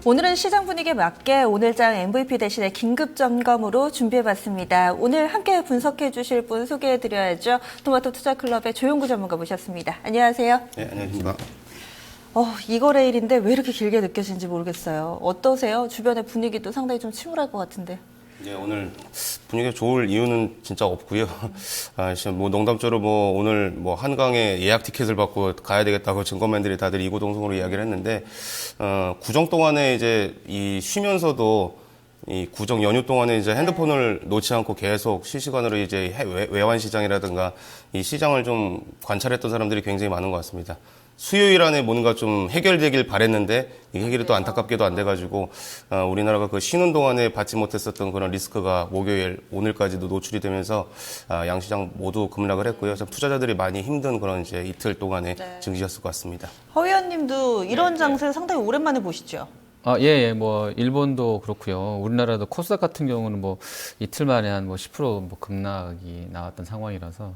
오늘은 시장 분위기에 맞게 오늘장 MVP 대신에 긴급 점검으로 준비해봤습니다. 오늘 함께 분석해 주실 분 소개해드려야죠. 토마토 투자클럽의 조용구 전문가 모셨습니다. 안녕하세요. 네, 안녕하십니까. 이 거래일인데 왜 이렇게 길게 느껴지는지 모르겠어요. 어떠세요? 주변의 분위기도 상당히 좀 침울할 것 같은데. 네, 오늘 분위기가 좋을 이유는 진짜 없고요. 뭐 농담조로 오늘 한강에 예약 티켓을 받고 가야 되겠다고 증권맨들이 다들 이구동성으로 이야기를 했는데, 구정 동안에 이제 쉬면서도 이 구정 연휴 동안에 이제 핸드폰을 놓지 않고 계속 실시간으로 이제 외환 시장이라든가 이 시장을 좀 관찰했던 사람들이 굉장히 많은 것 같습니다. 수요일 안에 뭔가 좀 해결되길 바랬는데 이게 해결이 또 안타깝게도 안 돼가지고 우리나라가 그 쉬는 동안에 받지 못했었던 그런 리스크가 목요일 오늘까지도 노출이 되면서 양시장 모두 급락을 했고요. 참 투자자들이 많이 힘든 그런 이제 이틀 동안의 증시였을 것 같습니다. 허 의원님도 이런 장세 상당히 오랜만에 보시죠? 예. 일본도 그렇고요. 우리나라도 코스닥 같은 경우는 이틀 만에 한 10% 급락이 나왔던 상황이라서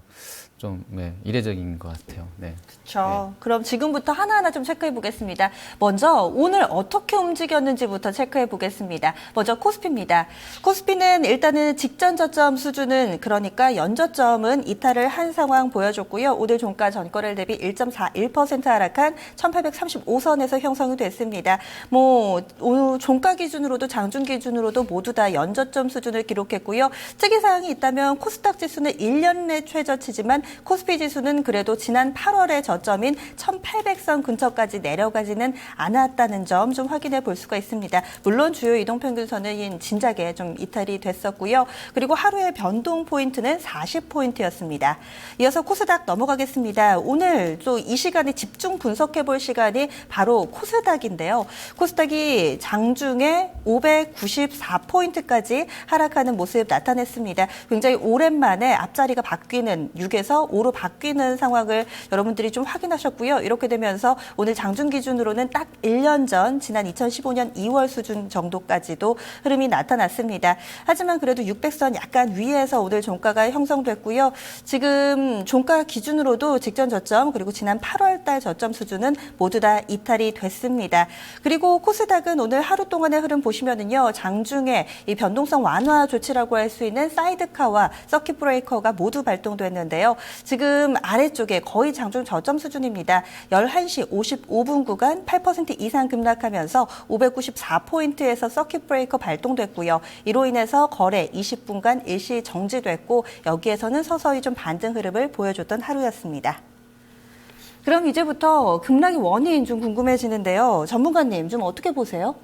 좀 이례적인 것 같아요. 네. 그렇죠. 그럼 지금부터 하나하나 좀 체크해 보겠습니다. 먼저 오늘 어떻게 움직였는지부터 체크해 보겠습니다. 먼저 코스피입니다. 코스피는 일단은 직전 저점 수준은 그러니까 연저점은 이탈을 한 상황 보여줬고요. 오늘 종가 전거래일 대비 1.41% 하락한 1835선에서 형성이 됐습니다. 오늘 종가 기준으로도 장중 기준으로도 모두 다 연저점 수준을 기록했고요. 특이사항이 있다면 코스닥 지수는 1년 내 최저치지만 코스피 지수는 그래도 지난 8월의 저점인 1800선 근처까지 내려가지는 않았다는 점 좀 확인해 볼 수가 있습니다. 물론 주요 이동평균선은 진작에 좀 이탈이 됐었고요. 그리고 하루의 변동 포인트는 40포인트였습니다. 이어서 코스닥 넘어가겠습니다. 오늘 또 이 시간에 집중 분석해 볼 시간이 바로 코스닥인데요. 코스닥이 장중에 594포인트까지 하락하는 모습 나타냈습니다. 굉장히 오랜만에 앞자리가 바뀌는 6에서 5로 바뀌는 상황을 여러분들이 좀 확인하셨고요. 이렇게 되면서 오늘 장중 기준으로는 딱 1년 전 지난 2015년 2월 수준 정도까지도 흐름이 나타났습니다. 하지만 그래도 600선 약간 위에서 오늘 종가가 형성됐고요. 지금 종가 기준으로도 직전 저점 그리고 지난 8월 달 저점 수준은 모두 다 이탈이 됐습니다. 그리고 코스닥은 오늘 하루 동안의 흐름 보시면은요. 장중에 이 변동성 완화 조치라고 할 수 있는 사이드카와 서킷 브레이커가 모두 발동됐는데요. 지금 아래쪽에 거의 장중 저점 수준입니다. 11시 55분 구간 8% 이상 급락하면서 594포인트에서 서킷 브레이커 발동됐고요. 이로 인해서 거래 20분간 일시 정지됐고 여기에서는 서서히 좀 반등 흐름을 보여줬던 하루였습니다. 그럼 이제부터 급락의 원인 좀 궁금해지는데요. 전문가님 좀 어떻게 보세요?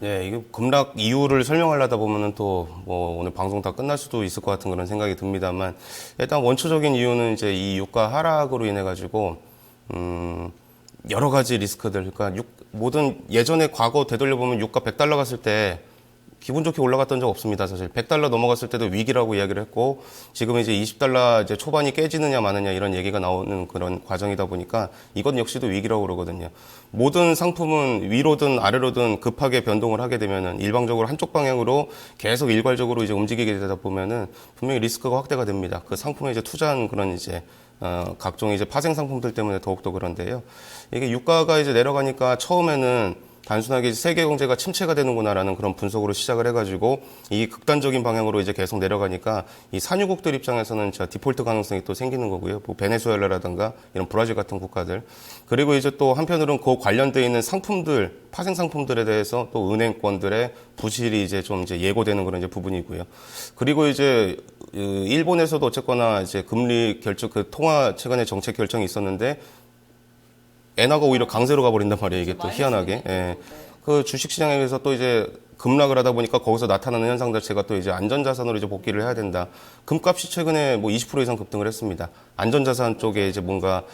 네, 이게 급락 이유를 설명하려다 보면은 또 오늘 방송 다 끝날 수도 있을 것 같은 그런 생각이 듭니다만 일단 원초적인 이유는 이제 이 유가 하락으로 인해 가지고 여러 가지 리스크들 그러니까 모든 예전에 과거 되돌려 보면 유가 $100 갔을 때 기분 좋게 올라갔던 적 없습니다. 사실 $100 넘어갔을 때도 위기라고 이야기를 했고 지금 이제 $20 이제 초반이 깨지느냐 마느냐 이런 얘기가 나오는 그런 과정이다 보니까 이것 역시도 위기라고 그러거든요. 모든 상품은 위로든 아래로든 급하게 변동을 하게 되면은 일방적으로 한쪽 방향으로 계속 일괄적으로 이제 움직이게 되다 보면은 분명히 리스크가 확대가 됩니다. 그 상품에 이제 투자한 그런 이제 각종 이제 파생 상품들 때문에 더욱더 그런데요. 이게 유가가 이제 내려가니까 처음에는 단순하게 세계 경제가 침체가 되는구나라는 그런 분석으로 시작을 해가지고 이 극단적인 방향으로 이제 계속 내려가니까 이 산유국들 입장에서는 디폴트 가능성이 또 생기는 거고요. 베네수엘라라든가 이런 브라질 같은 국가들 그리고 이제 또 한편으로는 그 관련돼 있는 상품들 파생 상품들에 대해서 또 은행권들의 부실이 이제 좀 이제 예고되는 그런 이제 부분이고요. 그리고 이제 일본에서도 어쨌거나 이제 금리 결정 통화 최근에 정책 결정이 있었는데. 엔화가 오히려 강세로 가버린단 말이에요. 이게 또 희한하게. 예. 그 주식시장에서 또 이제 급락을 하다 보니까 거기서 나타나는 현상 자체가 또 이제 안전자산으로 이제 복귀를 해야 된다. 금값이 최근에 20% 이상 급등을 했습니다. 안전자산 쪽에 이제 뭔가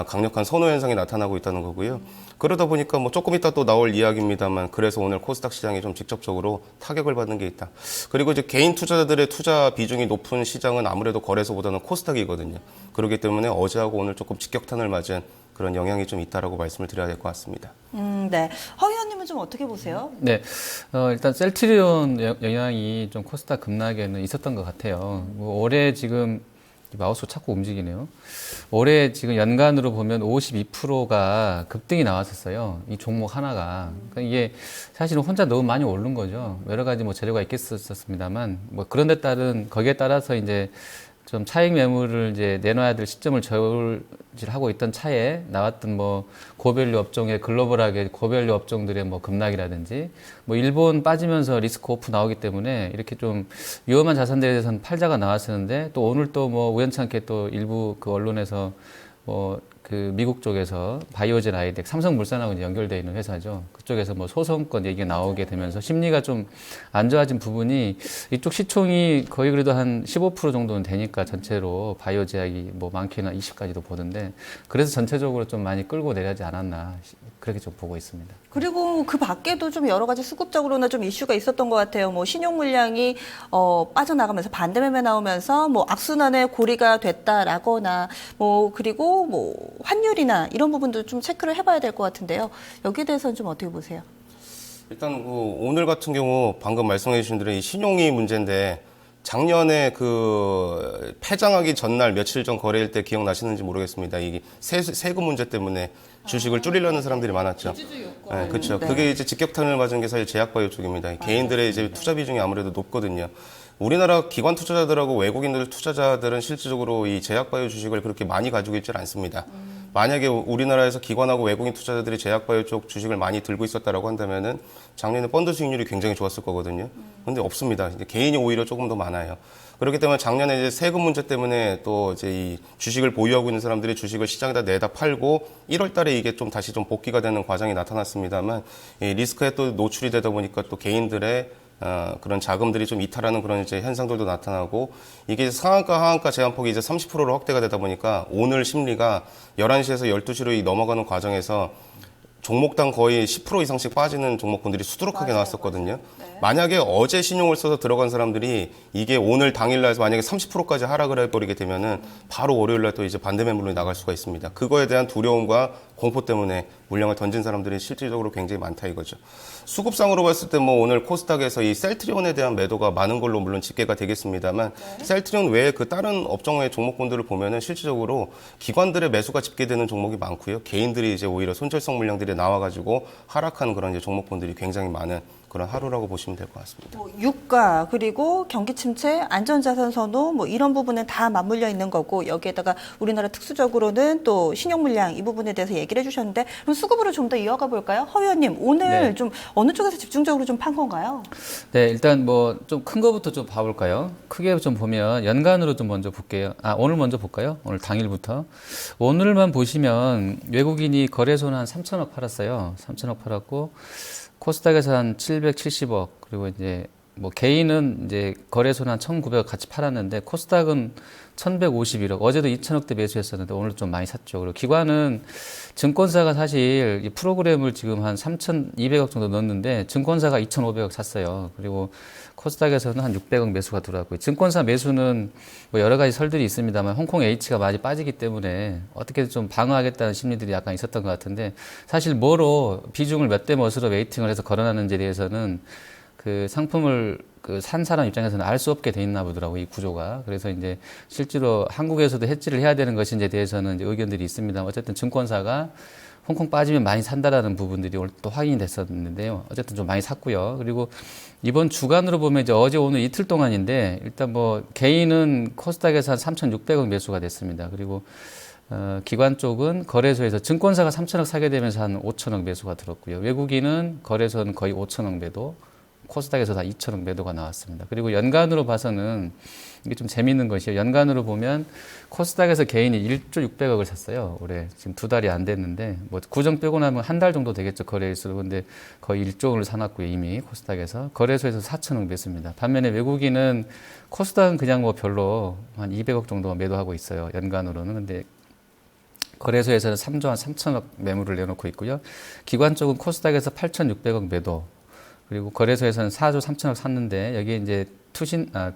강력한 선호 현상이 나타나고 있다는 거고요. 그러다 보니까 조금 이따 또 나올 이야기입니다만 그래서 오늘 코스닥 시장이 좀 직접적으로 타격을 받는 게 있다. 그리고 이제 개인 투자자들의 투자 비중이 높은 시장은 아무래도 거래소보다는 코스닥이거든요. 그렇기 때문에 어제하고 오늘 조금 직격탄을 맞은 그런 영향이 좀 있다라고 말씀을 드려야 될 것 같습니다. 네. 허 의원님은 좀 어떻게 보세요? 네. 일단 셀트리온 영향이 좀 코스닥 급락에는 있었던 것 같아요. 올해 지금 마우스가 자꾸 움직이네요. 올해 지금 연간으로 보면 52%가 급등이 나왔었어요. 이 종목 하나가. 그러니까 이게 사실은 혼자 너무 많이 오른 거죠. 여러 가지 뭐 재료가 있겠었습니다만, 뭐 그런 데 따른, 거기에 따라서 이제 좀 차익 매물을 이제 내놔야 될 시점을 저울질하고 있던 차에 나왔던 뭐 고밸류 업종의 글로벌하게 고밸류 업종들의 뭐 급락이라든지 뭐 일본 빠지면서 리스크 오프 나오기 때문에 이렇게 좀 위험한 자산들에 대해서는 팔자가 나왔었는데 또 오늘 또 뭐 우연찮게 또 일부 그 언론에서 뭐 그 미국 쪽에서 바이오젠 아이덱 삼성물산하고 이제 연결되어 있는 회사죠. 그쪽에서 뭐 소송권 얘기가 나오게 되면서 심리가 좀 안 좋아진 부분이 이쪽 시총이 거의 그래도 한 15% 정도는 되니까 전체로 바이오 제약이 뭐 많게는 20까지도 보던데 그래서 전체적으로 좀 많이 끌고 내려지 않았나 그렇게 좀 보고 있습니다. 그리고 그 밖에도 좀 여러 가지 수급적으로나 좀 이슈가 있었던 것 같아요. 뭐 신용 물량이 빠져나가면서 반대 매매 나오면서 뭐 악순환의 고리가 됐다라거나 뭐 그리고 뭐 환율이나 이런 부분도 좀 체크를 해봐야 될 것 같은데요. 여기에 대해서는 좀 어떻게 보세요? 일단 오늘 같은 경우 방금 말씀해 주신 대로 이 신용이 문제인데 작년에 그 폐장하기 전날 며칠 전 거래일 때 기억나시는지 모르겠습니다. 이게 세금 문제 때문에 주식을 줄이려는 사람들이 많았죠. 네, 그렇죠. 네. 그게 이제 직격탄을 맞은 게 사실 제약바이오 쪽입니다. 개인들의 이제 투자 비중이 아무래도 높거든요. 우리나라 기관 투자자들하고 외국인들 투자자들은 실질적으로 이 제약바이오 주식을 그렇게 많이 가지고 있지 않습니다. 만약에 우리나라에서 기관하고 외국인 투자자들이 제약바이오 쪽 주식을 많이 들고 있었다라고 한다면은 작년에 펀드 수익률이 굉장히 좋았을 거거든요. 근데 없습니다. 이제 개인이 오히려 조금 더 많아요. 그렇기 때문에 작년에 이제 세금 문제 때문에 또 이제 이 주식을 보유하고 있는 사람들이 주식을 시장에다 내다 팔고 1월 달에 이게 좀 다시 좀 복귀가 되는 과정이 나타났습니다만 이 리스크에 또 노출이 되다 보니까 또 개인들의 그런 자금들이 좀 이탈하는 그런 이제 현상들도 나타나고 이게 상한가 하한가 제한폭이 이제 30%로 확대가 되다 보니까 오늘 심리가 11시에서 12시로 넘어가는 과정에서 종목당 거의 10% 이상씩 빠지는 종목군들이 수두룩하게 나왔었거든요. 네. 만약에 어제 신용을 써서 들어간 사람들이 이게 오늘 당일날 해서 만약에 30%까지 하락을 해버리게 되면은 바로 월요일날 또 이제 반대 매물로 나갈 수가 있습니다. 그거에 대한 두려움과 공포 때문에 물량을 던진 사람들이 실질적으로 굉장히 많다 이거죠. 수급상으로 봤을 때 뭐 오늘 코스닥에서 이 셀트리온에 대한 매도가 많은 걸로 물론 집계가 되겠습니다만 셀트리온 외에 그 다른 업종의 종목군들을 보면은 실질적으로 기관들의 매수가 집계되는 종목이 많고요. 개인들이 이제 오히려 손절성 물량들이 나와가지고 하락하는 그런 이제 종목군들이 굉장히 많은 그런 하루라고 보시면 될 것 같습니다. 뭐 유가 그리고 경기 침체, 안전자산 선호 뭐 이런 부분은 다 맞물려 있는 거고 여기에다가 우리나라 특수적으로는 또 신용 물량 이 부분에 대해서 얘기를 해주셨는데 그럼 수급으로 좀 더 이어가 볼까요? 허 의원님 오늘 네. 좀 어느 쪽에서 집중적으로 좀 판 건가요? 네, 일단 뭐 좀 큰 거부터 좀 봐볼까요? 크게 좀 보면 연간으로 좀 먼저 볼게요. 오늘 먼저 볼까요? 오늘 당일부터. 오늘만 보시면 외국인이 거래소는 한 3천억 팔았어요. 3천억 팔았고 코스닥에서 한 770억 그리고 이제 뭐 개인은 이제 거래소는 한 1,900억 같이 팔았는데 코스닥은 1,151억 어제도 2천억대 매수했었는데 오늘 좀 많이 샀죠. 그리고 기관은 증권사가 사실 이 프로그램을 지금 한 3,200억 정도 넣었는데 증권사가 2,500억 샀어요. 그리고 코스닥에서는 한 600억 매수가 들어왔고요. 증권사 매수는 뭐 여러 가지 설들이 있습니다만 홍콩 H가 많이 빠지기 때문에 어떻게든 좀 방어하겠다는 심리들이 약간 있었던 것 같은데 사실 뭐로 비중을 몇 대 몇으로 웨이팅을 해서 걸어놨는지에 대해서는 그 상품을 그 산 사람 입장에서는 알 수 없게 돼 있나 보더라고요, 이 구조가. 그래서 이제 실제로 한국에서도 해지를 해야 되는 것인지에 대해서는 이제 의견들이 있습니다. 어쨌든 증권사가 홍콩 빠지면 많이 산다라는 부분들이 오늘 또 확인이 됐었는데요. 어쨌든 좀 많이 샀고요. 그리고 이번 주간으로 보면 이제 어제 오늘 이틀 동안인데 일단 뭐 개인은 코스닥에서 한 3,600억 매수가 됐습니다. 그리고 기관 쪽은 거래소에서 증권사가 3천억 사게 되면서 한 5천억 매수가 들었고요. 외국인은 거래소는 거의 5천억 매도, 코스닥에서 다 2천억 매도가 나왔습니다. 그리고 연간으로 봐서는 이게 좀 재미있는 것이요. 연간으로 보면 코스닥에서 개인이 1조 600억을 샀어요. 올해 지금 2달이 안 됐는데 뭐 구정 빼고 나면 한 달 정도 되겠죠. 거래일수로. 근데 거의 1조를 사놨고요. 이미 코스닥에서. 거래소에서 4천억 매수입니다. 반면에 외국인은 코스닥은 그냥 뭐 별로 한 200억 정도 매도하고 있어요. 연간으로는. 근데 거래소에서는 3조 한 3천억 매물을 내놓고 있고요. 기관 쪽은 코스닥에서 8,600억 매도, 그리고 거래소에서는 4조 3천억 샀는데 여기에 이제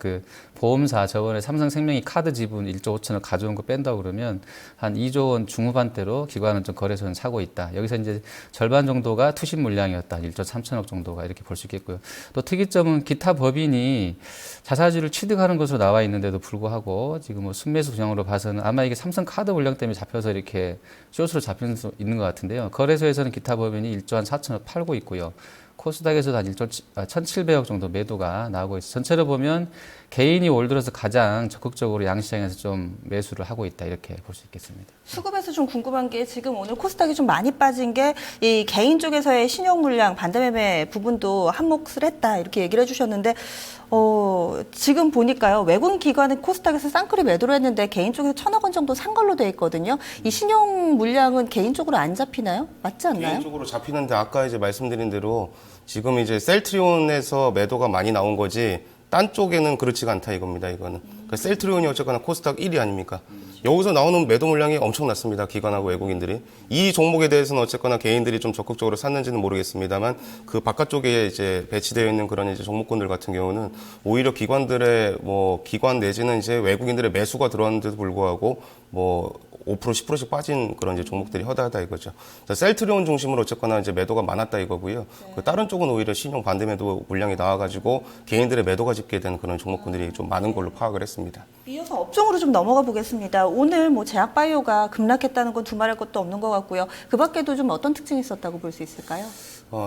그 보험사 저번에 삼성생명이 카드 지분 1조 5천억 가져온 거 뺀다고 그러면 한 2조 원 중후반대로 기관은 좀 거래소는 사고 있다. 여기서 이제 절반 정도가 투심 물량이었다. 1조 3천억 정도가 이렇게 볼 수 있겠고요. 또 특이점은 기타 법인이 자사주를 취득하는 것으로 나와 있는데도 불구하고 지금 뭐 순매수 분양으로 봐서는 아마 이게 삼성 카드 물량 때문에 잡혀서 이렇게 숏으로 잡히는 수 있는 것 같은데요. 거래소에서는 기타 법인이 1조 한 4천억 팔고 있고요. 코스닥에서도 한 1,700억 정도 매도가 나오고 있어요. 전체로 보면 개인이 올 들어서 가장 적극적으로 양시장에서 좀 매수를 하고 있다 이렇게 볼 수 있겠습니다. 수급에서 좀 궁금한 게 지금 오늘 코스닥이 좀 많이 빠진 게 이 개인 쪽에서의 신용 물량 반대매매 부분도 한몫을 했다 이렇게 얘기를 해주셨는데 지금 보니까요 외국 기관은 코스닥에서 쌍끌이 매도를 했는데 개인 쪽에서 1,000억 원 정도 산 걸로 돼 있거든요. 이 신용 물량은 개인 쪽으로 안 잡히나요? 맞지 않나요? 개인적으로 잡히는데 아까 이제 말씀드린 대로 지금 이제 셀트리온에서 매도가 많이 나온 거지 딴 쪽에는 그렇지가 않다 이겁니다. 이거는 그러니까 셀트리온이 어쨌거나 코스닥 1위 아닙니까? 여기서 나오는 매도 물량이 엄청났습니다. 기관하고 외국인들이 이 종목에 대해서는 어쨌거나 개인들이 좀 적극적으로 샀는지는 모르겠습니다만 그 바깥쪽에 이제 배치되어 있는 그런 이제 종목군들 같은 경우는 오히려 기관들의 뭐 기관 내지는 이제 외국인들의 매수가 들어왔는데도 불구하고 뭐 5% 10%씩 빠진 그런 이제 종목들이 허다하다 이거죠. 셀트리온 중심으로 어쨌거나 이제 매도가 많았다 이거고요. 그 다른 쪽은 오히려 신용 반대 매도 물량이 나와가지고 개인들의 매도가 집계 되는 그런 종목군들이 좀 많은 걸로 파악을 했습니다. 이어서 업종으로 좀 넘어가 보겠습니다. 오늘 뭐 제약바이오가 급락했다는 건 두말할 것도 없는 것 같고요. 그 밖에도 좀 어떤 특징이 있었다고 볼 수 있을까요?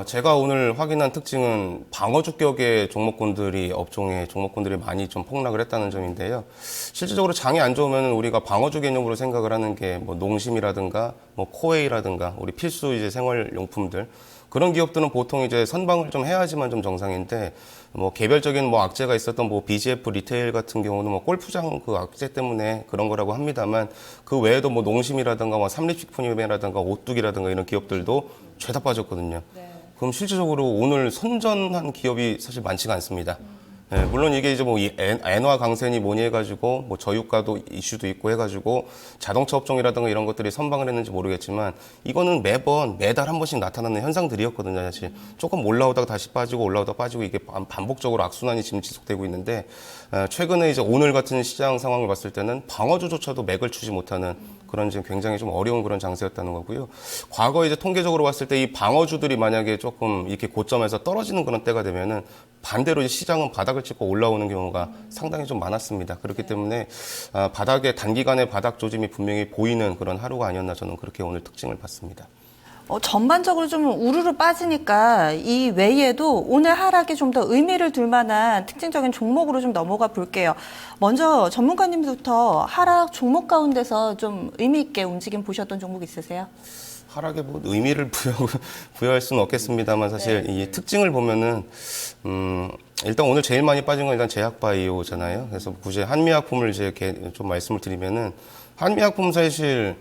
제가 오늘 확인한 특징은 방어주 격의 종목군들이 업종의 종목군들이 많이 좀 폭락을 했다는 점인데요. 실질적으로 장이 안 좋으면 우리가 방어주 개념으로 생각을 하는 게 뭐 농심이라든가 뭐 코웨이라든가 우리 필수 이제 생활용품들 그런 기업들은 보통 이제 선방을 좀 해야지만 좀 정상인데 뭐 개별적인 뭐 악재가 있었던 뭐 BGF 리테일 같은 경우는 뭐 골프장 그 악재 때문에 그런 거라고 합니다만 그 외에도 뭐 농심이라든가 뭐 삼립식품이라든가 오뚜기라든가 이런 기업들도 죄다 빠졌거든요. 그럼 실질적으로 오늘 선전한 기업이 사실 많지가 않습니다. 네, 물론 이게 이제 뭐 이 엔화 강세니 뭐니 해가지고 뭐 저유가도 이슈도 있고 해가지고 자동차 업종이라든가 이런 것들이 선방을 했는지 모르겠지만 이거는 매달 한 번씩 나타나는 현상들이었거든요. 사실 조금 올라오다가 다시 빠지고 올라오다가 빠지고 이게 반복적으로 악순환이 지금 지속되고 있는데 최근에 이제 오늘 같은 시장 상황을 봤을 때는 방어주조차도 맥을 추지 못하는 그런 지금 굉장히 좀 어려운 그런 장세였다는 거고요. 과거 이제 통계적으로 봤을 때 이 방어주들이 만약에 조금 이렇게 고점에서 떨어지는 그런 때가 되면은 반대로 이제 시장은 바닥을 찍고 올라오는 경우가 상당히 좀 많았습니다. 그렇기 때문에 바닥에 단기간에 바닥 조짐이 분명히 보이는 그런 하루가 아니었나 저는 그렇게 오늘 특징을 봤습니다. 전반적으로 좀 우르르 빠지니까 이 외에도 오늘 하락에 좀 더 의미를 둘 만한 특징적인 종목으로 좀 넘어가 볼게요. 먼저 전문가님부터 하락 종목 가운데서 좀 의미 있게 움직임 보셨던 종목 있으세요? 하락에 뭐 의미를 부여할 수는 없겠습니다만 사실 이 특징을 보면은 일단 오늘 제일 많이 빠진 건 일단 제약바이오잖아요. 그래서 굳이 한미약품을 이제 좀 말씀을 드리면은 한미약품 사실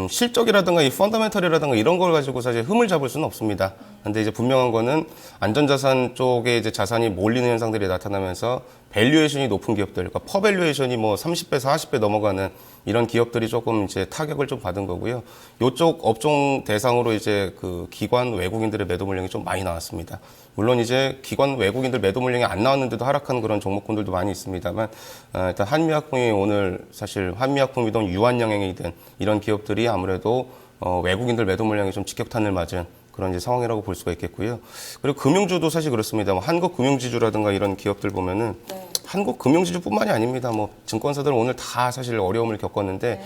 실적이라든가 이 펀더멘털이라든가 이런 걸 가지고 사실 흠을 잡을 수는 없습니다. 근데 이제 분명한 거는 안전자산 쪽에 이제 자산이 몰리는 현상들이 나타나면서 밸류에이션이 높은 기업들, 그러니까 퍼밸류에이션이 뭐 30배, 40배 넘어가는 이런 기업들이 조금 이제 타격을 좀 받은 거고요. 요쪽 업종 대상으로 이제 그 기관 외국인들의 매도 물량이 좀 많이 나왔습니다. 물론 이제 기관 외국인들 매도 물량이 안 나왔는데도 하락한 그런 종목군들도 많이 있습니다만 일단 한미약품이 오늘 사실 한미약품이든 유한양행이든 이런 기업들이 아무래도 외국인들 매도 물량이 좀 직격탄을 맞은 그런 이제 상황이라고 볼 수가 있겠고요. 그리고 금융주도 사실 그렇습니다. 뭐 한국금융지주라든가 이런 기업들 보면은 한국금융지주뿐만이 아닙니다. 뭐 증권사들 오늘 다 사실 어려움을 겪었는데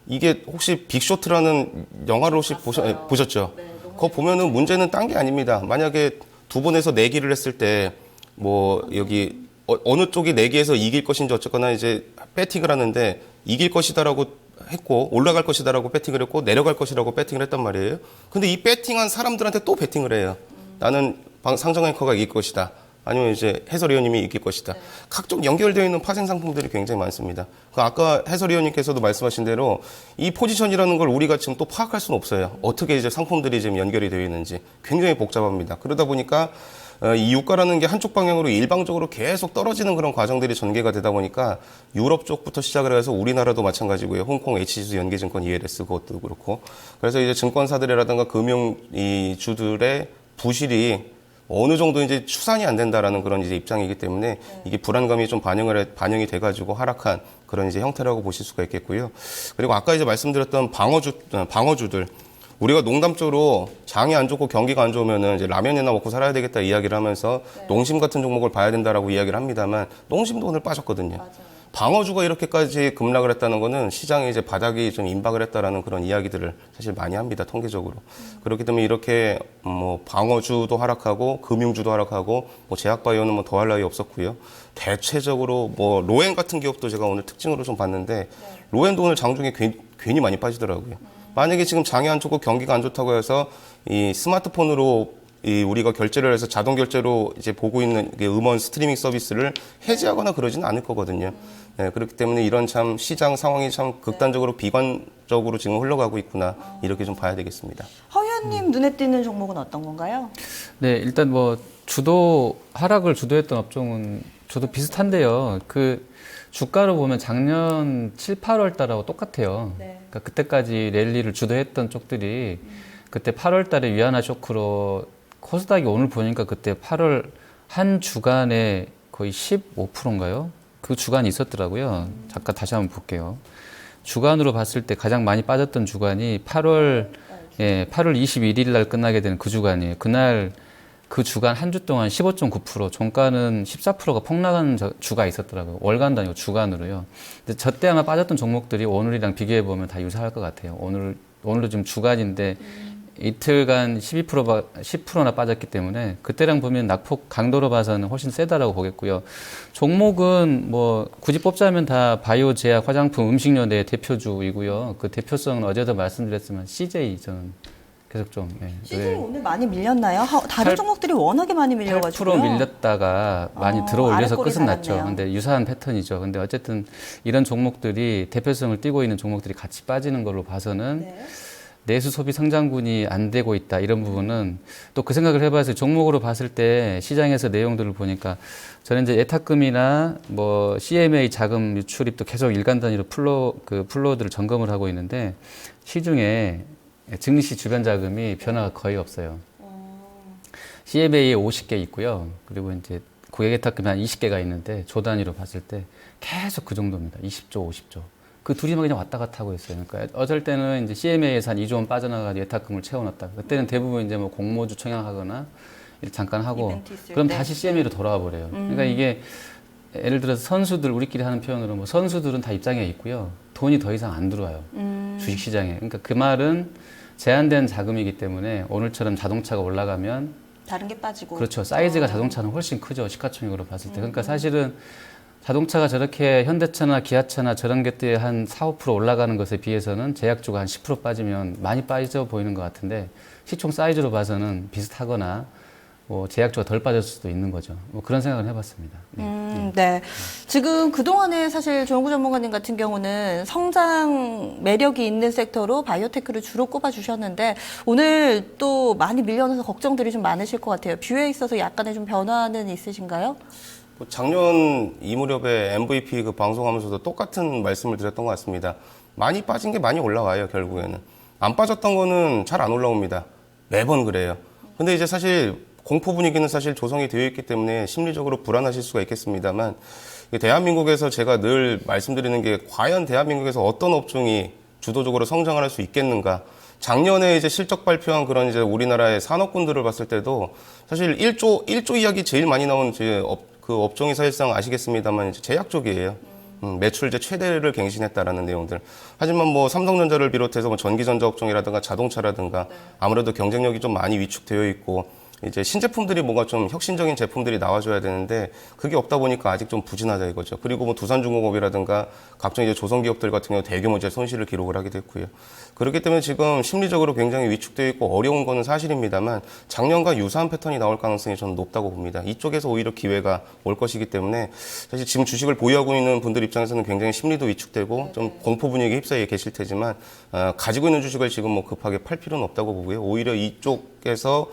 이게 혹시 빅쇼트라는 영화를 혹시 보셨죠? 그거 보면은 문제는 딴 게 아닙니다. 만약에 두 번에서 내기를 했을 때 뭐 여기 어느 쪽이 내기에서 이길 것인지 어쨌거나 이제 배팅을 하는데 이길 것이다라고 했고 올라갈 것이다라고 배팅을 했고 내려갈 것이라고 배팅을 했단 말이에요. 근데 이 배팅한 사람들한테 또 배팅을 해요. 나는 상정앵커가 이길 것이다. 아니면 이제 해설위원님이 이길 것이다. 각종 연결되어 있는 파생 상품들이 굉장히 많습니다. 아까 해설위원님께서도 말씀하신 대로 이 포지션이라는 걸 우리가 지금 또 파악할 수는 없어요. 어떻게 이제 상품들이 지금 연결이 되어 있는지 굉장히 복잡합니다. 그러다 보니까 이 유가라는 게 한쪽 방향으로 일방적으로 계속 떨어지는 그런 과정들이 전개가 되다 보니까 유럽 쪽부터 시작을 해서 우리나라도 마찬가지고요. 홍콩 H지수 연계증권 ELS 그것도 그렇고. 그래서 이제 증권사들이라든가 금융 이 주들의 부실이 어느 정도 이제 추산이 안 된다라는 그런 이제 입장이기 때문에 이게 불안감이 좀 반영이 돼가지고 하락한 그런 이제 형태라고 보실 수가 있겠고요. 그리고 아까 이제 말씀드렸던 방어주들. 우리가 농담적으로 장이 안 좋고 경기가 안 좋으면은 이제 라면이나 먹고 살아야 되겠다 이야기를 하면서 농심 같은 종목을 봐야 된다라고 이야기를 합니다만 농심도 오늘 빠졌거든요. 방어주가 이렇게까지 급락을 했다는 거는 시장에 이제 바닥이 좀 임박을 했다라는 그런 이야기들을 사실 많이 합니다, 통계적으로. 그렇기 때문에 이렇게 뭐 방어주도 하락하고 금융주도 하락하고 뭐 제약바이오는 뭐 더할 나위 없었고요. 대체적으로 뭐 로엔 같은 기업도 제가 오늘 특징으로 좀 봤는데 로엔도 오늘 장중에 괜히 많이 빠지더라고요. 만약에 지금 장이 안 좋고 경기가 안 좋다고 해서 이 스마트폰으로 우리가 결제를 해서 자동 결제로 이제 보고 있는 음원 스트리밍 서비스를 해지하거나 그러지는 않을 거거든요. 네, 그렇기 때문에 이런 참 시장 상황이 참 극단적으로 비관적으로 지금 흘러가고 있구나 이렇게 좀 봐야 되겠습니다. 허 의원님 눈에 띄는 종목은 어떤 건가요? 네, 일단 뭐 하락을 주도했던 업종은 저도 비슷한데요. 그 주가로 보면 작년 7, 8월 달하고 똑같아요. 네. 그러니까 그때까지 랠리를 주도했던 쪽들이 그때 8월 달에 위안화 쇼크로 코스닥이 오늘 보니까 그때 8월 한 주간에 거의 15%인가요? 그 주간이 있었더라고요. 잠깐 다시 한번 볼게요. 주간으로 봤을 때 가장 많이 빠졌던 주간이 8월 21일 날 끝나게 되는 그 주간이에요. 그날 그 주간 한 주 동안 15.9%, 종가는 14%가 폭락한 주가 있었더라고요. 월간도 아니고 주간으로요. 근데 저때 아마 빠졌던 종목들이 오늘이랑 비교해 보면 다 유사할 것 같아요. 오늘도 지금 주간인데 이틀간 10%나 빠졌기 때문에 그때랑 보면 낙폭 강도로 봐서는 훨씬 세다라고 보겠고요. 종목은 뭐 굳이 뽑자면 다 바이오, 제약, 화장품, 음식료 내 대표주이고요. 그 대표성은 어제도 말씀드렸지만 CJ 저는 계속 좀 CJ 오늘 많이 밀렸나요? 다른 종목들이 워낙에 많이 밀려가지고요. 8% 밀렸다가 많이 들어올려서 아랫골이 끝은 났죠. 달았네요. 근데 유사한 패턴이죠. 근데 어쨌든 이런 종목들이 대표성을 띠고 있는 종목들이 같이 빠지는 걸로 봐서는 네. 내수 소비 성장군이 안 되고 있다. 이런 부분은 또 그 생각을 해봤어요. 종목으로 봤을 때 시장에서 내용들을 보니까 저는 이제 예탁금이나 뭐 CMA 자금 유출입도 계속 일간 단위로 플로우들을 점검을 하고 있는데 시중에 증시 주변 자금이 변화가 거의 없어요. CMA에 50개 있고요. 그리고 이제 고객 예탁금이 한 20개가 있는데 조 단위로 봤을 때 계속 그 정도입니다. 20조, 50조. 그 둘이만 그냥 왔다 갔다 하고 있어요. 그러니까 어쩔 때는 이제 CMA에서 한 2조 원 빠져나가서 예탁금을 채워놨다. 그때는 대부분 이제 뭐 공모주 청약하거나 이렇게 잠깐 하고 그럼 다시 CMA로 돌아와 버려요. 그러니까 이게 예를 들어서 우리끼리 하는 표현으로 뭐 선수들은 다 입장에 있고요. 돈이 더 이상 안 들어와요. 주식시장에. 그러니까 그 말은 제한된 자금이기 때문에 오늘처럼 자동차가 올라가면 다른 게 빠지고. 그렇죠. 사이즈가 자동차는 훨씬 크죠. 시가총액으로 봤을 때. 그러니까 사실은 자동차가 저렇게 현대차나 기아차나 저런 것들이 한 4, 5% 올라가는 것에 비해서는 제약주가 한 10% 빠지면 많이 빠져 보이는 것 같은데 시총 사이즈로 봐서는 비슷하거나 뭐 제약주가 덜 빠졌을 수도 있는 거죠. 뭐 그런 생각을 해봤습니다. 네. 지금 그동안에 사실 조영구 전문가님 같은 경우는 성장 매력이 있는 섹터로 바이오테크를 주로 꼽아주셨는데 오늘 또 많이 밀려나서 걱정들이 좀 많으실 것 같아요. 뷰에 있어서 약간의 좀 변화는 있으신가요? 뭐 작년 이 무렵에 MVP 그 방송하면서도 똑같은 말씀을 드렸던 것 같습니다. 많이 빠진 게 많이 올라와요, 결국에는. 안 빠졌던 거는 잘 안 올라옵니다. 매번 그래요. 근데 이제 사실 공포 분위기는 사실 조성이 되어 있기 때문에 심리적으로 불안하실 수가 있겠습니다만 대한민국에서 제가 늘 말씀드리는 게 과연 대한민국에서 어떤 업종이 주도적으로 성장을 할 수 있겠는가. 작년에 이제 실적 발표한 그런 이제 우리나라의 산업군들을 봤을 때도 사실 1조 이야기 제일 많이 나온 그 업종이 사실상 아시겠습니다만 이제 제약 쪽이에요. 매출 이제 최대를 갱신했다라는 내용들. 하지만 뭐 삼성전자를 비롯해서 뭐 전기전자 업종이라든가 자동차라든가 아무래도 경쟁력이 좀 많이 위축되어 있고 이제 신제품들이 뭔가 좀 혁신적인 제품들이 나와줘야 되는데 그게 없다 보니까 아직 좀 부진하다 이거죠. 그리고 뭐 두산중공업이라든가 각종 이제 조선기업들 같은 경우 대규모 이제 손실을 기록을 하게 됐고요. 그렇기 때문에 지금 심리적으로 굉장히 위축되어 있고 어려운 거는 사실입니다만 작년과 유사한 패턴이 나올 가능성이 저는 높다고 봅니다. 이쪽에서 오히려 기회가 올 것이기 때문에 사실 지금 주식을 보유하고 있는 분들 입장에서는 굉장히 심리도 위축되고 좀 공포 분위기에 휩싸여 계실 테지만 가지고 있는 주식을 지금 뭐 급하게 팔 필요는 없다고 보고요. 오히려 이쪽에서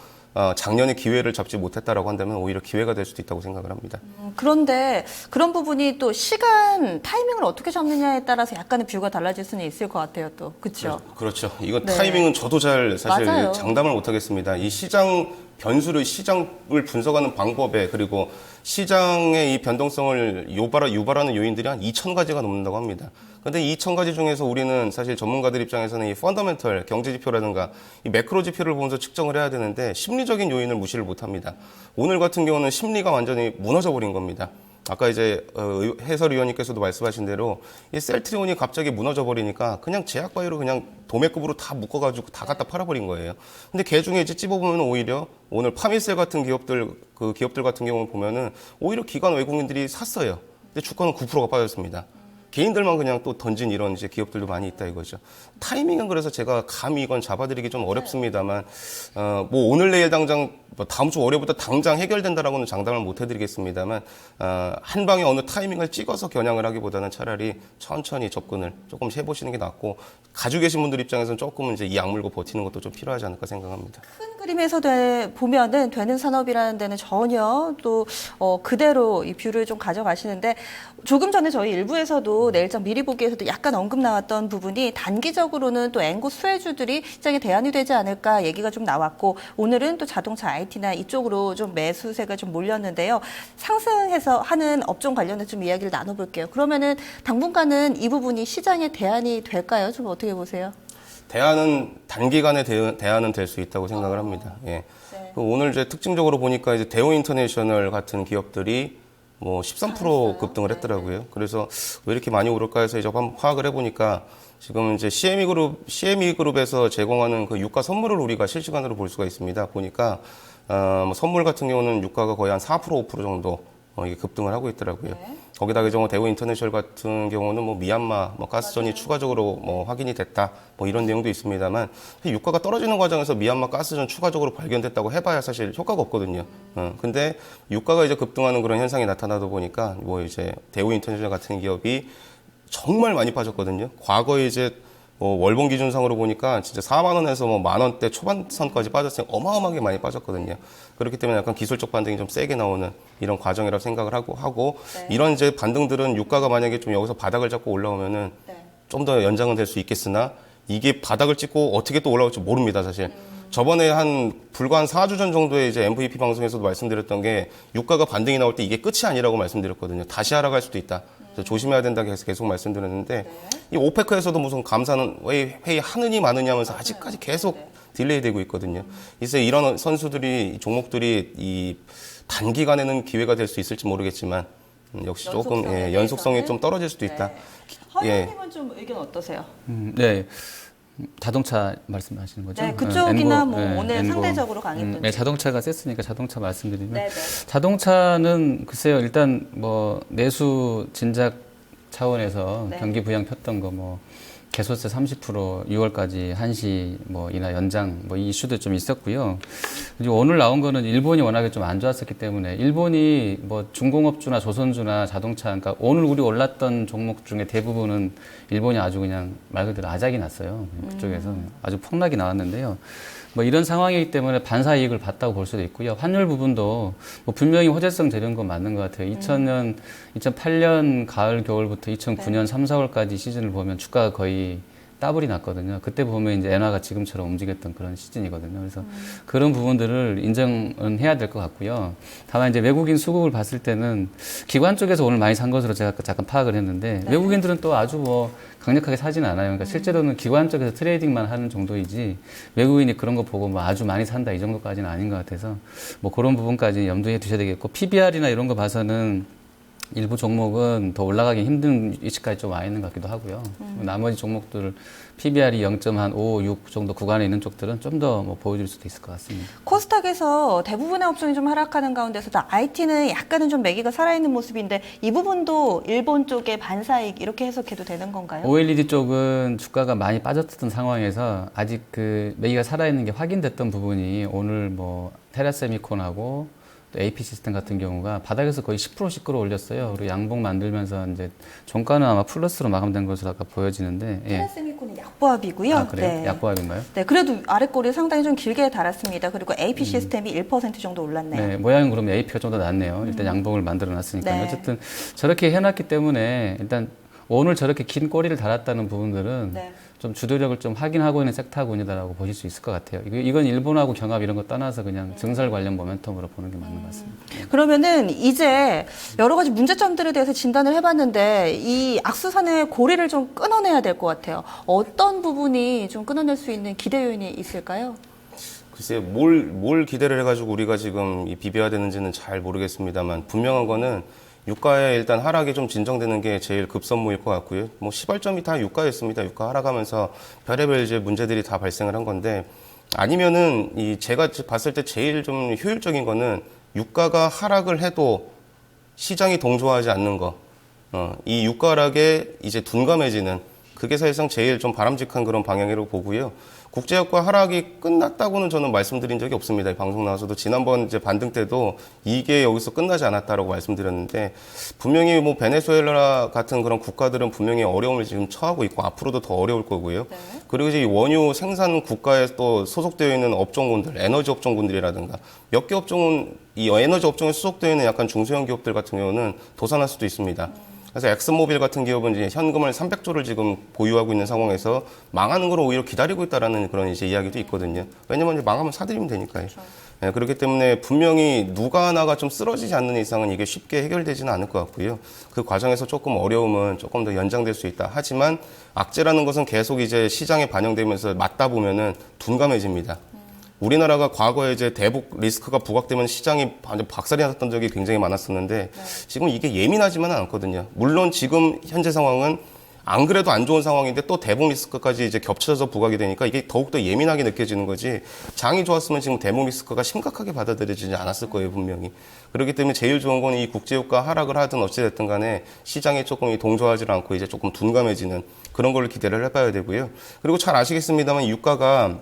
작년에 기회를 잡지 못했다라고 한다면 오히려 기회가 될 수도 있다고 생각을 합니다. 그런데 그런 부분이 또 시간, 타이밍을 어떻게 잡느냐에 따라서 약간의 뷰가 달라질 수는 있을 것 같아요, 또. 그렇죠? 그렇죠. 이거 네. 타이밍은 저도 잘 사실 맞아요. 장담을 못 하겠습니다. 이 시장 변수를 시장을 분석하는 방법에 그리고 시장의 이 변동성을 유발하는 요인들이 한 2,000가지가 넘는다고 합니다. 근데 2,000가지 중에서 우리는 사실 전문가들 입장에서는 이 펀더멘털 경제 지표라든가 이 매크로 지표를 보면서 측정을 해야 되는데 심리적인 요인을 무시를 못 합니다. 오늘 같은 경우는 심리가 완전히 무너져 버린 겁니다. 아까 이제 해설위원님께서도 말씀하신 대로 이 셀트리온이 갑자기 무너져 버리니까 그냥 제약바이오로 그냥 도매급으로 다 묶어가지고 다 갖다 팔아버린 거예요. 근데 그 중에 이제 찝어보면 오히려 오늘 파미셀 같은 기업들 같은 경우 보면은 오히려 기관 외국인들이 샀어요. 근데 주가는 9%가 빠졌습니다. 개인들만 그냥 또 던진 이런 이제 기업들도 많이 있다 이거죠. 타이밍은 그래서 제가 감히 이건 잡아드리기 좀 어렵습니다만, 뭐 오늘 내일 당장, 뭐 다음 주 월요일부터 당장 해결된다라고는 장담을 못 해드리겠습니다만, 한 방에 어느 타이밍을 찍어서 겨냥을 하기보다는 차라리 천천히 접근을 조금 해보시는 게 낫고, 가지고 계신 분들 입장에서는 조금은 이제 이 악물고 버티는 것도 좀 필요하지 않을까 생각합니다. 큰 그림에서 보면은 되는 산업이라는 데는 전혀 또 그대로 이 뷰를 좀 가져가시는데 조금 전에 저희 일부에서도 내일장 미리 보기에서도 약간 언급 나왔던 부분이 단기적으로는 또 앵고 수혜주들이 시장에 대안이 되지 않을까 얘기가 좀 나왔고 오늘은 또 자동차 IT나 이쪽으로 좀 매수세가 좀 몰렸는데요. 상승해서 하는 업종 관련해서 좀 이야기를 나눠볼게요. 그러면은 당분간은 이 부분이 시장에 대안이 될까요? 좀 어떻게 보세요? 대안은 단기간에 대안은 될 수 있다고 생각을 합니다. 예. 네. 오늘 이제 특징적으로 보니까 이제 대우 인터내셔널 같은 기업들이 뭐 13% 급등을 했더라고요. 그래서 왜 이렇게 많이 오를까 해서 이제 한번 파악을 해보니까 지금 이제 CME 그룹에서 제공하는 그 유가 선물을 우리가 실시간으로 볼 수가 있습니다. 보니까 뭐 선물 같은 경우는 유가가 거의 한 4% 5% 정도 이게 급등을 하고 있더라고요. 네. 거기다가 이제 대우 인터내셔널 같은 경우는 뭐 미얀마 가스전이 추가적으로 뭐 확인이 됐다 뭐 이런 내용도 있습니다만 유가가 떨어지는 과정에서 미얀마 가스전 추가적으로 발견됐다고 해봐야 사실 효과가 없거든요. 근데 유가가 이제 급등하는 그런 현상이 나타나다 보니까 뭐 이제 대우 인터내셔널 같은 기업이 정말 많이 빠졌거든요. 과거에 이제 월봉 기준상으로 보니까 진짜 4만 원에서 뭐 만 원대 초반선까지 빠졌으니 어마어마하게 많이 빠졌거든요. 그렇기 때문에 약간 기술적 반등이 좀 세게 나오는 이런 과정이라고 생각을 하고 네. 이런 이제 반등들은 유가가 만약에 좀 여기서 바닥을 잡고 올라오면은 네. 좀 더 연장은 될 수 있겠으나 이게 바닥을 찍고 어떻게 또 올라올지 모릅니다, 사실. 저번에 불과 한 4주 전 정도에 이제 MVP 방송에서도 말씀드렸던 게 유가가 반등이 나올 때 이게 끝이 아니라고 말씀드렸거든요. 다시 하락할 수도 있다. 그래서 조심해야 된다 계속 말씀드렸는데 이 오페크에서도 무슨 감사는 회의 하느니 마느니 하면서 아직까지 계속 딜레이 되고 있거든요. 이제 이런 종목들이 이 단기간에는 기회가 될 수 있을지 모르겠지만 역시 조금 연속성이 좀 떨어질 수도 있다. 허영님은 좀 의견 어떠세요? 네. 자동차 말씀하시는 거죠? 네, 그쪽이나 엔고, 뭐 네, 오늘 엔고. 상대적으로 강했던지. 네, 자동차가 셌으니까 자동차 말씀드리면 네네. 자동차는 글쎄요 일단 뭐 내수 진작 차원에서 네. 경기 부양 폈던 거 뭐 개소세 30% 6월까지 한시 뭐 인하 연장 뭐 이 이슈도 좀 있었고요. 그리고 오늘 나온 거는 일본이 워낙에 좀 안 좋았었기 때문에 일본이 뭐 중공업주나 조선주나 자동차 그러니까 오늘 우리 올랐던 종목 중에 대부분은 일본이 아주 그냥 말 그대로 아작이 났어요. 그쪽에서 아주 폭락이 나왔는데요. 뭐 이런 상황이기 때문에 반사 이익을 봤다고 볼 수도 있고요. 환율 부분도 뭐 분명히 호재성 재료인 건 맞는 것 같아요. 2008년 가을 겨울부터 2009년 3, 4월까지 시즌을 보면 주가가 거의 더블이 났거든요. 그때 보면 이제 엔화가 지금처럼 움직였던 그런 시즌이거든요. 그래서 그런 부분들을 인정은 해야 될 것 같고요. 다만 이제 외국인 수급을 봤을 때는 기관 쪽에서 오늘 많이 산 것으로 제가 잠깐 파악을 했는데 외국인들은 또 아주 뭐 강력하게 사지는 않아요. 그러니까 실제로는 기관 쪽에서 트레이딩만 하는 정도이지 외국인이 그런 거 보고 뭐 아주 많이 산다 이 정도까지는 아닌 것 같아서 뭐 그런 부분까지 염두에 두셔야 되겠고 PBR이나 이런 거 봐서는 일부 종목은 더 올라가기 힘든 위치까지 좀 와 있는 것 같기도 하고요. 나머지 종목들 PBR이 0.5, 6 정도 구간에 있는 쪽들은 좀 더 뭐 보여줄 수도 있을 것 같습니다. 코스닥에서 대부분의 업종이 좀 하락하는 가운데서도 IT는 약간은 좀 매기가 살아있는 모습인데 이 부분도 일본 쪽의 반사익 이렇게 해석해도 되는 건가요? OLED 쪽은 주가가 많이 빠졌던 상황에서 아직 그 매기가 살아있는 게 확인됐던 부분이 오늘 뭐 테라세미콘하고 또 AP 시스템 같은 경우가 바닥에서 거의 10%씩 끌어올렸어요. 그리고 양봉 만들면서 이제 종가는 아마 플러스로 마감된 것으로 아까 보여지는데. 예. 테라세미콘은 약보합이고요. 아, 그래요? 네. 약보합인가요? 네, 그래도 아랫꼬리 상당히 좀 길게 달았습니다. 그리고 AP 시스템이 1% 정도 올랐네요. 네, 모양은 그러면 AP가 좀 더 낫네요. 일단 양봉을 만들어 놨으니까. 네. 어쨌든 저렇게 해놨기 때문에 일단 오늘 저렇게 긴 꼬리를 달았다는 부분들은 네. 좀 주도력을 좀 확인하고 있는 섹터군이다라고 보실 수 있을 것 같아요. 이건 일본하고 경합 이런 거 떠나서 그냥 증설 관련 모멘텀으로 보는 게 맞는 것 같습니다. 그러면은 이제 여러 가지 문제점들에 대해서 진단을 해봤는데 이 악수산의 고리를 좀 끊어내야 될 것 같아요. 어떤 부분이 좀 끊어낼 수 있는 기대 요인이 있을까요? 글쎄, 뭘 기대를 해가지고 우리가 지금 이 비비화되는지는 잘 모르겠습니다만, 분명한 거는 유가의 일단 하락이 좀 진정되는 게 제일 급선무일 것 같고요. 뭐 시발점이 다 유가였습니다. 유가 하락하면서 별의별 이제 문제들이 다 발생을 한 건데, 아니면은 제가 봤을 때 제일 좀 효율적인 거는 유가가 하락을 해도 시장이 동조하지 않는 거. 이 유가 하락에 이제 둔감해지는, 그게 사실상 제일 좀 바람직한 그런 방향이라고 보고요. 국제유가 하락이 끝났다고는 저는 말씀드린 적이 없습니다. 이 방송 나와서도 지난번 이제 반등 때도 이게 여기서 끝나지 않았다라고 말씀드렸는데, 분명히 뭐 베네수엘라 같은 그런 국가들은 분명히 어려움을 지금 처하고 있고 앞으로도 더 어려울 거고요. 네. 그리고 이제 이 원유 생산 국가에 또 소속되어 있는 업종군들, 에너지 업종군들이라든가 몇 개 업종은 이 에너지 업종에 소속되어 있는 약간 중소형 기업들 같은 경우는 도산할 수도 있습니다. 그래서 엑슨모빌 같은 기업은 이제 현금을 300조를 지금 보유하고 있는 상황에서 망하는 걸 오히려 기다리고 있다라는 그런 이제 이야기도 있거든요. 왜냐면 이제 망하면 사들이면 되니까요. 네, 그렇기 때문에 분명히 누가 하나가 좀 쓰러지지 않는 이상은 이게 쉽게 해결되지는 않을 것 같고요. 그 과정에서 조금 어려움은 조금 더 연장될 수 있다. 하지만 악재라는 것은 계속 이제 시장에 반영되면서 맞다 보면은 둔감해집니다. 우리나라가 과거에 이제 대북 리스크가 부각되면 시장이 완전 박살이 났던 적이 굉장히 많았었는데 지금 이게 예민하지만은 않거든요. 물론 지금 현재 상황은 안 그래도 안 좋은 상황인데 또 대북 리스크까지 이제 겹쳐서 부각이 되니까 이게 더욱더 예민하게 느껴지는 거지, 장이 좋았으면 지금 대북 리스크가 심각하게 받아들여지지 않았을 거예요, 분명히. 그렇기 때문에 제일 좋은 건 이 국제유가 하락을 하든 어찌됐든 간에 시장에 조금 동조하지 않고 이제 조금 둔감해지는 그런 걸 기대를 해봐야 되고요. 그리고 잘 아시겠습니다만 유가가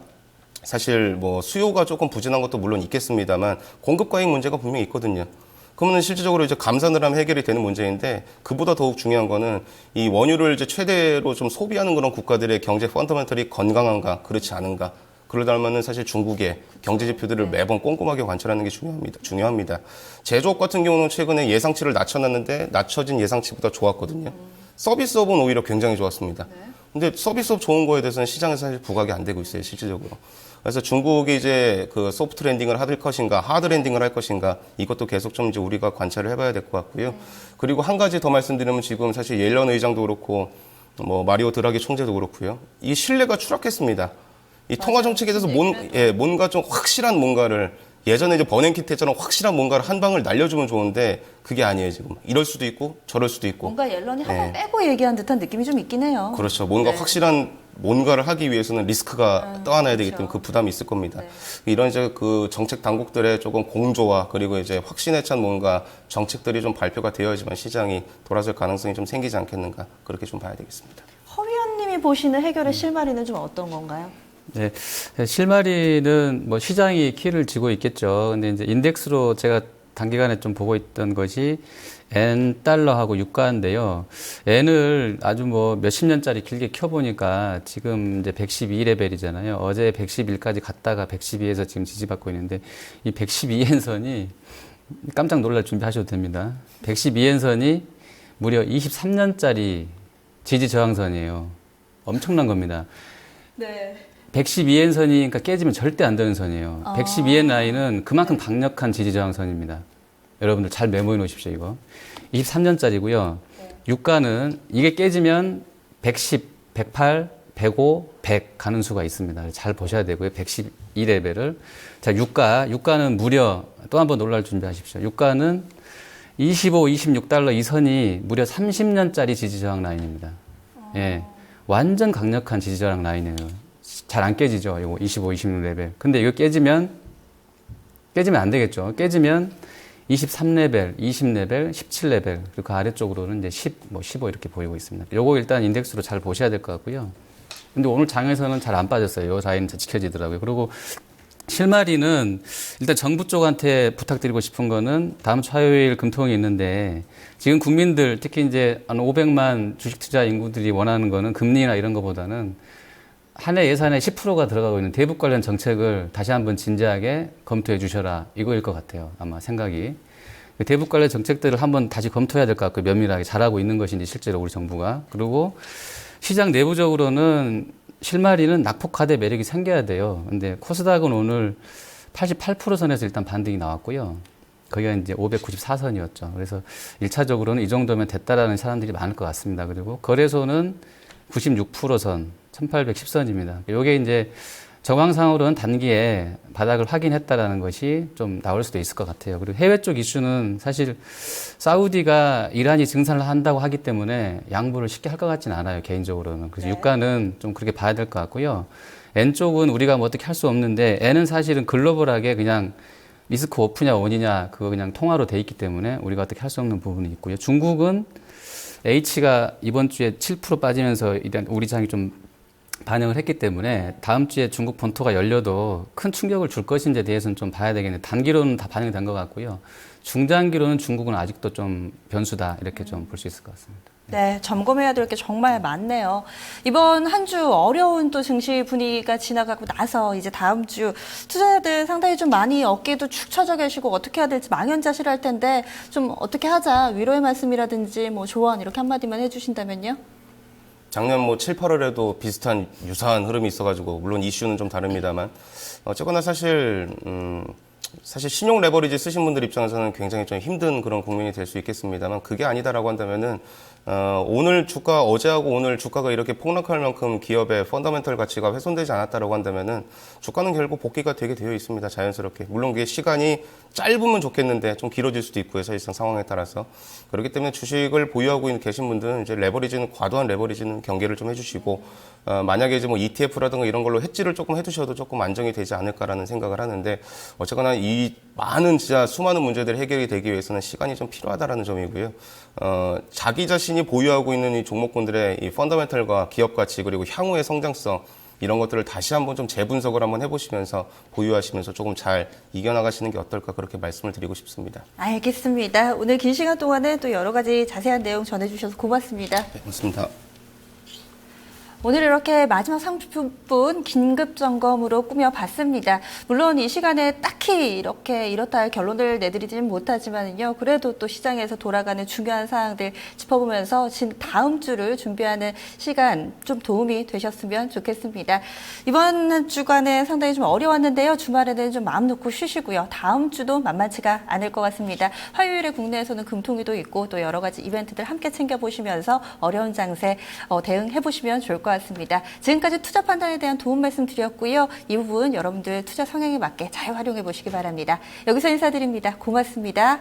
사실 뭐 수요가 조금 부진한 것도 물론 있겠습니다만 공급 과잉 문제가 분명히 있거든요. 그러면 실질적으로 이제 감산을 하면 해결이 되는 문제인데, 그보다 더욱 중요한 거는 이 원유를 이제 최대로 좀 소비하는 그런 국가들의 경제 펀더멘털이 건강한가 그렇지 않은가. 그러다면은 사실 중국의 경제 지표들을 매번 꼼꼼하게 관찰하는 게 중요합니다. 제조업 같은 경우는 최근에 예상치를 낮춰놨는데 낮춰진 예상치보다 좋았거든요. 서비스업은 오히려 굉장히 좋았습니다. 근데 서비스업 좋은 거에 대해서는 시장에서 사실 부각이 안 되고 있어요, 실질적으로. 그래서 중국이 이제 그 소프트 랜딩을 할 것인가, 하드 랜딩을 할 것인가, 이것도 계속 좀 이제 우리가 관찰을 해봐야 될 것 같고요. 그리고 한 가지 더 말씀드리면 지금 사실 옐런 의장도 그렇고, 뭐 마리오 드라기 총재도 그렇고요. 이 신뢰가 추락했습니다. 이 통화 정책에 대해서 뭔가 좀 확실한 뭔가를, 예전에 이제 버냉키 때처럼 확실한 뭔가를 한 방을 날려주면 좋은데 그게 아니에요, 지금. 이럴 수도 있고 저럴 수도 있고. 뭔가 옐런이 한 번 빼고 얘기한 듯한 느낌이 좀 있긴 해요. 그렇죠. 뭔가 확실한 뭔가를 하기 위해서는 리스크가 떠안아야 되기 때문에 그 부담이 있을 겁니다. 이런 이제 그 정책 당국들의 조금 공조와 그리고 이제 확신에 찬 뭔가 정책들이 좀 발표가 되어야지만 시장이 돌아설 가능성이 좀 생기지 않겠는가, 그렇게 좀 봐야 되겠습니다. 허 위원님이 보시는 해결의 실마리는 좀 어떤 건가요? 네, 실마리는 뭐 시장이 키를 쥐고 있겠죠. 근데 이제 인덱스로 제가 단기간에 좀 보고 있던 것이 N 달러하고 유가인데요. N을 아주 뭐 몇십 년짜리 길게 켜보니까 지금 이제 112레벨이잖아요. 어제 111까지 갔다가 112에서 지금 지지받고 있는데, 이 112엔선이 깜짝 놀랄 준비하셔도 됩니다. 112엔선이 무려 23년짜리 지지 저항선이에요. 엄청난 겁니다. 네. 112엔 선이 그러니까 깨지면 절대 안 되는 선이에요. 112엔 라인은 그만큼 강력한 지지 저항선입니다. 여러분들 잘 메모해 놓으십시오, 이거. 23년짜리고요. 유가는 이게 깨지면 110, 108, 105, 100 가는 수가 있습니다. 잘 보셔야 되고요. 112레벨을. 자, 유가는 무려 또 한 번 놀랄 준비하십시오. 유가는 25, 26달러 이 선이 무려 30년짜리 지지 저항 라인입니다. 예. 완전 강력한 지지 저항 라인이에요. 잘 안 깨지죠. 이거 25, 26레벨. 근데 이거 깨지면 안 되겠죠. 깨지면 23레벨, 20레벨, 17레벨, 그리고 그 아래쪽으로는 이제 10, 15 이렇게 보이고 있습니다. 요거 일단 인덱스로 잘 보셔야 될 것 같고요. 근데 오늘 장에서는 잘 안 빠졌어요. 요 라인은 지켜지더라고요. 그리고 실마리는 일단 정부 쪽한테 부탁드리고 싶은 거는 다음 주 화요일 금통이 있는데, 지금 국민들 특히 이제 한 500만 주식 투자 인구들이 원하는 거는 금리나 이런 거보다는 한 해 예산의 10%가 들어가고 있는 대북 관련 정책을 다시 한번 진지하게 검토해 주셔라, 이거일 것 같아요. 아마 생각이. 대북 관련 정책들을 한번 다시 검토해야 될 것 같고, 면밀하게 잘하고 있는 것인지 실제로 우리 정부가. 그리고 시장 내부적으로는 실마리는 낙폭하되 매력이 생겨야 돼요. 근데 코스닥은 오늘 88% 선에서 일단 반등이 나왔고요. 거기가 이제 594선이었죠. 그래서 1차적으로는 이 정도면 됐다라는 사람들이 많을 것 같습니다. 그리고 거래소는 96%선, 1810선입니다. 요게 이제 정황상으로는 단기에 바닥을 확인했다라는 것이 좀 나올 수도 있을 것 같아요. 그리고 해외 쪽 이슈는 사실 사우디가 이란이 증산을 한다고 하기 때문에 양보를 쉽게 할 것 같지는 않아요, 개인적으로는. 그래서 네. 유가는 좀 그렇게 봐야 될 것 같고요. N 쪽은 우리가 뭐 어떻게 할 수 없는데 N은 사실은 글로벌하게 그냥 리스크 오프냐 온이냐 그거 그냥 통화로 돼 있기 때문에 우리가 어떻게 할 수 없는 부분이 있고요. 중국은 H가 이번 주에 7% 빠지면서 일단 우리 장이 좀 반영을 했기 때문에 다음 주에 중국 본토가 열려도 큰 충격을 줄 것인지에 대해서는 좀 봐야 되겠는데 단기로는 다 반영이 된 것 같고요. 중장기로는 중국은 아직도 좀 변수다 이렇게 좀 볼 수 있을 것 같습니다. 네, 점검해야 될 게 정말 많네요. 이번 한 주 어려운 또 증시 분위기가 지나가고 나서 이제 다음 주 투자자들 상당히 좀 많이 어깨도 축 처져 계시고 어떻게 해야 될지 망연자실할 텐데 좀 어떻게 하자 위로의 말씀이라든지 뭐 조언 이렇게 한마디만 해주신다면요. 작년 뭐 7, 8월에도 비슷한 유사한 흐름이 있어가지고 물론 이슈는 좀 다릅니다만 어쨌거나 사실 신용 레버리지 쓰신 분들 입장에서는 굉장히 좀 힘든 그런 국면이 될 수 있겠습니다만 그게 아니다라고 한다면은 오늘 주가 어제하고 오늘 주가가 이렇게 폭락할 만큼 기업의 펀더멘털 가치가 훼손되지 않았다라고 한다면은 주가는 결국 복귀가 되게 되어 있습니다. 자연스럽게. 물론 그게 시간이 짧으면 좋겠는데 좀 길어질 수도 있고요. 사실상 상황에 따라서. 그렇기 때문에 주식을 보유하고 계신 분들은 이제 레버리지는 과도한 레버리지는 경계를 좀 해주시고 만약에 이제 뭐 ETF라든가 이런 걸로 해지를 조금 해두셔도 조금 안정이 되지 않을까라는 생각을 하는데 어쨌거나 이 많은 진짜 수많은 문제들이 해결이 되기 위해서는 시간이 좀 필요하다라는 점이고요. 자기 자신이 보유하고 있는 이 종목군들의 이 펀더멘털과 기업 가치 그리고 향후의 성장성 이런 것들을 다시 한번 좀 재분석을 한번 해보시면서 보유하시면서 조금 잘 이겨나가시는 게 어떨까 그렇게 말씀을 드리고 싶습니다. 알겠습니다. 오늘 긴 시간 동안에 또 여러 가지 자세한 내용 전해주셔서 고맙습니다. 네, 고맙습니다. 오늘 이렇게 마지막 30분 긴급 점검으로 꾸며봤습니다. 물론 이 시간에 딱히 이렇게 이렇다 할 결론을 내드리지는 못하지만요. 그래도 또 시장에서 돌아가는 중요한 사항들 짚어보면서 다음 주를 준비하는 시간 좀 도움이 되셨으면 좋겠습니다. 이번 한 주간에 상당히 좀 어려웠는데요. 주말에는 좀 마음 놓고 쉬시고요. 다음 주도 만만치가 않을 것 같습니다. 화요일에 국내에서는 금통위도 있고 또 여러 가지 이벤트들 함께 챙겨보시면서 어려운 장세 대응해보시면 좋을 것 같습니다. 지금까지 투자 판단에 대한 도움 말씀 드렸고요. 이 부분 여러분들 투자 성향에 맞게 잘 활용해 보시기 바랍니다. 여기서 인사드립니다. 고맙습니다.